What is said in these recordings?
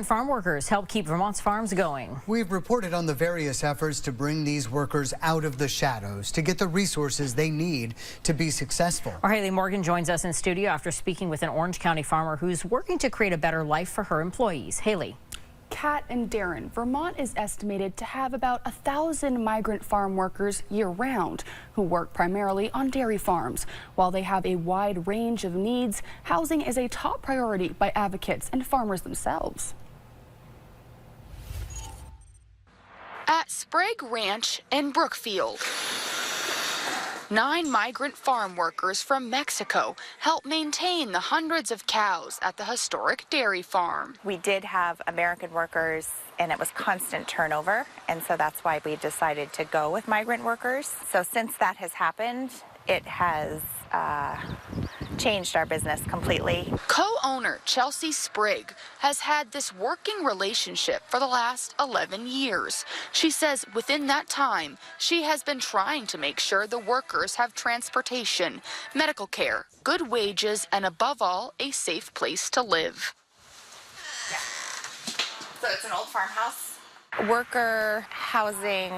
Farm workers help keep Vermont's farms going. We've reported on the various efforts to bring these workers out of the shadows to get the resources they need to be successful. Our Haley Morgan joins us in studio after speaking with an Orange County farmer who's working to create a better life for her employees. Haley. Kat and Darren, Vermont is estimated to have about 1,000 migrant farm workers year-round who work primarily on dairy farms. While they have a wide range of needs, housing is a top priority by advocates and farmers themselves. At Sprague Ranch in Brookfield, 9 migrant farm workers from Mexico help maintain the hundreds of cows at the historic dairy farm. We did have American workers and it was constant turnover, and so that's why we decided to go with migrant workers. So since that has happened, it has changed our business completely. Co-owner Chelsea Sprague has had this working relationship for the last 11 years. She says within that time, she has been trying to make sure the workers have transportation, medical care, good wages, and above all, a safe place to live. Yeah. So it's an old farmhouse. Worker housing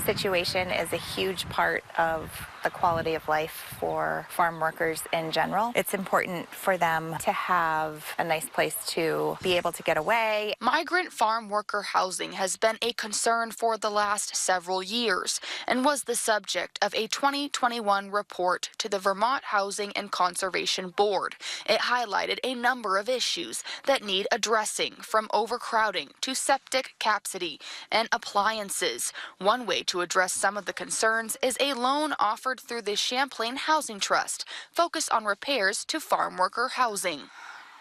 situation is a huge part of the quality of life for farm workers in general. It's important for them to have a nice place to be able to get away. Migrant farm worker housing has been a concern for the last several years and was the subject of a 2021 report to the Vermont Housing and Conservation Board. It highlighted a number of issues that need addressing, from overcrowding to septic capacity and appliances. One way to address some of the concerns is a loan offered through the Champlain Housing Trust, focused on repairs to farm worker housing.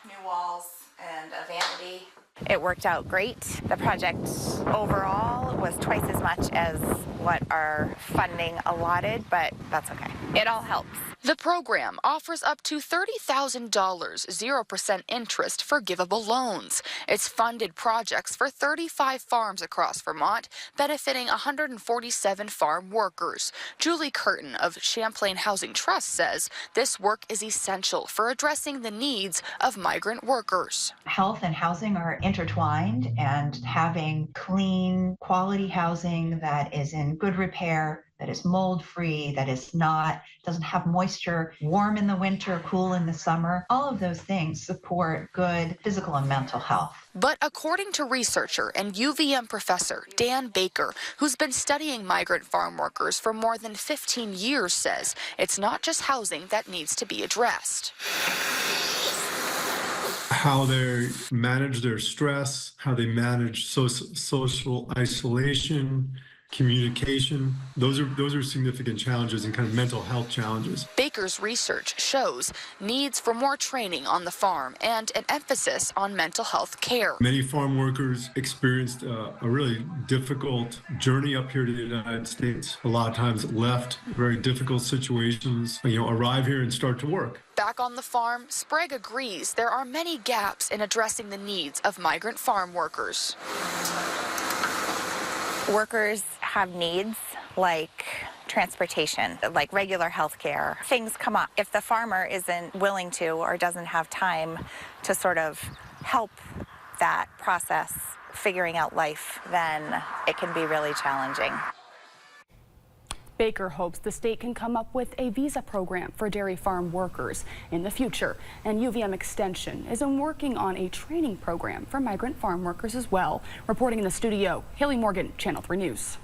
New walls and a vanity. It worked out great. The project overall was twice as much as what our funding allotted, but that's okay. It all helps. The program offers up to $30,000, 0% interest forgivable loans. It's funded projects for 35 farms across Vermont, benefiting 147 farm workers. Julie Curtin of Champlain Housing Trust says this work is essential for addressing the needs of migrant workers. Health and housing are intertwined, and having clean, quality housing that is in good repair, that is mold-free, that doesn't have moisture, warm in the winter, cool in the summer. All of those things support good physical and mental health. But according to researcher and UVM professor Dan Baker, who's been studying migrant farm workers for more than 15 years, says it's not just housing that needs to be addressed. How they manage their stress, how they manage social isolation, communication, those are significant challenges and kind of mental health challenges. Baker's research shows needs for more training on the farm and an emphasis on mental health care. Many farm workers experienced a really difficult journey up here to the United States. A lot of times left very difficult situations, arrive here and start to work. Back on the farm, Sprague agrees there are many gaps in addressing the needs of migrant farm workers. Workers have needs like transportation, like regular health care. Things come up. If the farmer isn't willing to or doesn't have time to sort of help that process, figuring out life, then it can be really challenging. Baker hopes the state can come up with a visa program for dairy farm workers in the future. And UVM Extension is working on a training program for migrant farm workers as well. Reporting in the studio, Haley Morgan, Channel 3 News.